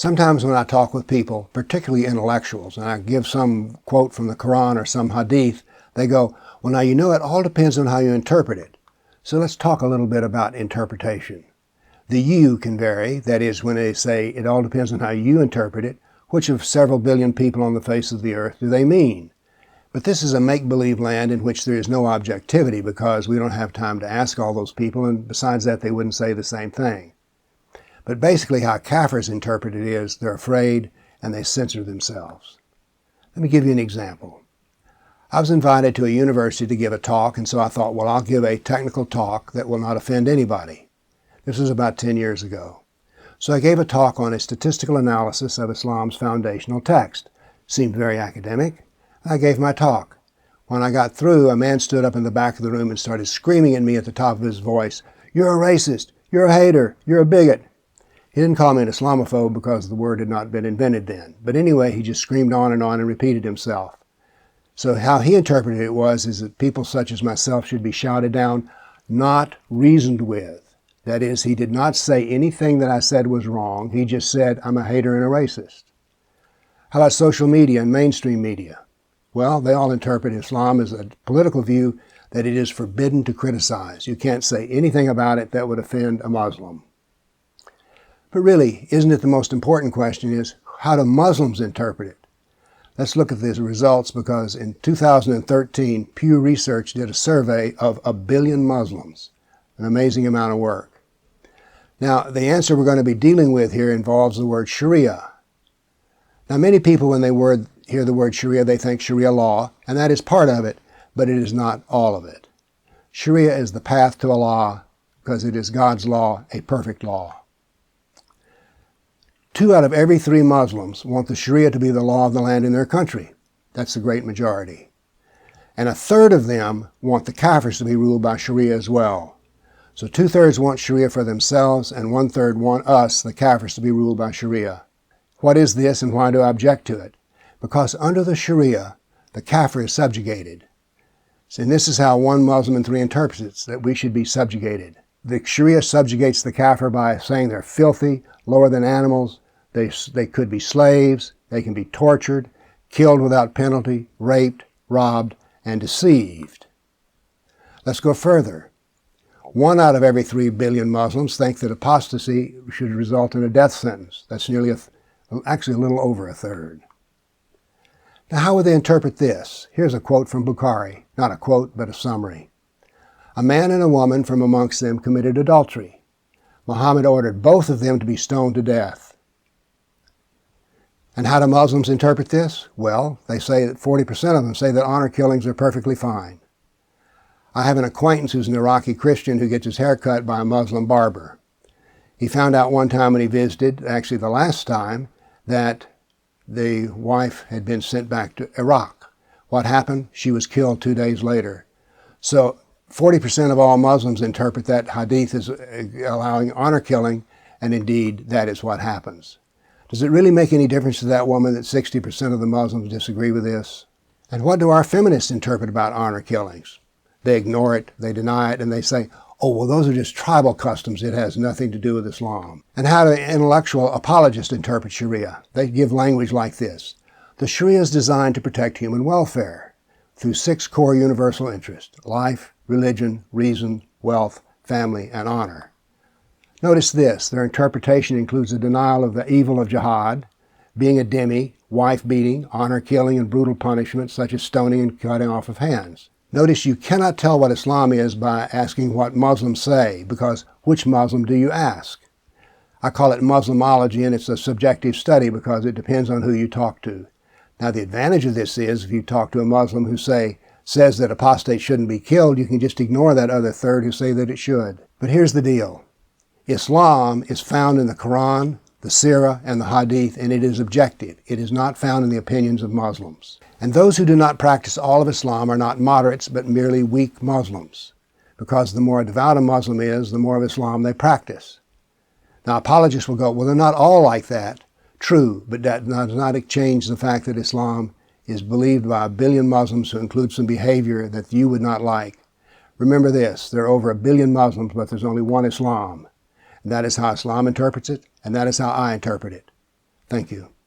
Sometimes when I talk with people, particularly intellectuals, and I give some quote from the Quran or some hadith, they go, well, now you know it all depends on how you interpret it. So let's talk a little bit about interpretation. The you can vary, that is, when they say it all depends on how you interpret it, which of several billion people on the face of the earth do they mean? But this is a make-believe land in which there is no objectivity because we don't have time to ask all those people, and besides that, they wouldn't say the same thing. But basically how Kafirs interpret it is they're afraid and they censor themselves. Let me give you an example. I was invited to a university to give a talk, and so I thought, well, I'll give a technical talk that will not offend anybody. This was about 10 years ago. So I gave a talk on a statistical analysis of Islam's foundational text. Seemed very academic. I gave my talk. When I got through, a man stood up in the back of the room and started screaming at me at the top of his voice, "You're a racist, you're a hater, you're a bigot." He didn't call me an Islamophobe because the word had not been invented then. But anyway, he just screamed on and repeated himself. So how he interpreted it is that people such as myself should be shouted down, not reasoned with. That is, he did not say anything that I said was wrong. He just said, I'm a hater and a racist. How about social media and mainstream media? Well, they all interpret Islam as a political view that it is forbidden to criticize. You can't say anything about it that would offend a Muslim. But really, isn't it the most important question is, how do Muslims interpret it? Let's look at the results because in 2013, Pew Research did a survey of 1 billion Muslims, an amazing amount of work. Now, the answer we're going to be dealing with here involves the word Sharia. Now, many people, when they hear the word Sharia, they think Sharia law, and that is part of it, but it is not all of it. Sharia is the path to Allah because it is God's law, a perfect law. 2 out of every 3 Muslims want the Sharia to be the law of the land in their country. That's the great majority. And 1/3 of them want the Kafirs to be ruled by Sharia as well. So 2/3 want Sharia for themselves, and 1/3 want us, the Kafirs, to be ruled by Sharia. What is this and why do I object to it? Because under the Sharia, the Kafir is subjugated. And this is how 1 Muslim in 3 interprets it, that we should be subjugated. The Sharia subjugates the Kafir by saying they're filthy, lower than animals, they could be slaves, they can be tortured, killed without penalty, raped, robbed, and deceived. Let's go further. 1 out of every 3 billion Muslims think that apostasy should result in a death sentence. That's actually a little over 1/3. Now, how would they interpret this? Here's a quote from Bukhari. Not a quote, but a summary. A man and a woman from amongst them committed adultery. Muhammad ordered both of them to be stoned to death. And how do Muslims interpret this? Well, they say that 40% of them say that honor killings are perfectly fine. I have an acquaintance who's an Iraqi Christian who gets his hair cut by a Muslim barber. He found out one time when he visited, actually the last time, that the wife had been sent back to Iraq. What happened? She was killed 2 days later. So 40% of all Muslims interpret that hadith as allowing honor killing, and indeed that is what happens. Does it really make any difference to that woman that 60% of the Muslims disagree with this? And what do our feminists interpret about honor killings? They ignore it, they deny it, and they say, oh, well, those are just tribal customs. It has nothing to do with Islam. And how do intellectual apologists interpret Sharia? They give language like this. The Sharia is designed to protect human welfare through 6 core universal interests: life, religion, reason, wealth, family, and honor. Notice this, their interpretation includes a denial of the evil of jihad, being a dhimmi, wife beating, honor killing, and brutal punishment such as stoning and cutting off of hands. Notice you cannot tell what Islam is by asking what Muslims say, because which Muslim do you ask? I call it Muslimology, and it's a subjective study because it depends on who you talk to. Now the advantage of this is if you talk to a Muslim who says that apostates shouldn't be killed, you can just ignore that other 1/3 who say that it should. But here's the deal. Islam is found in the Quran, the Sirah, and the Hadith, and it is objective. It is not found in the opinions of Muslims. And those who do not practice all of Islam are not moderates, but merely weak Muslims, because the more devout a Muslim is, the more of Islam they practice. Now, apologists will go, well, they're not all like that. True, but that does not change the fact that Islam is believed by 1 billion Muslims who include some behavior that you would not like. Remember this, there are over 1 billion Muslims, but there's only one Islam. And that is how Islam interprets it, and that is how I interpret it. Thank you.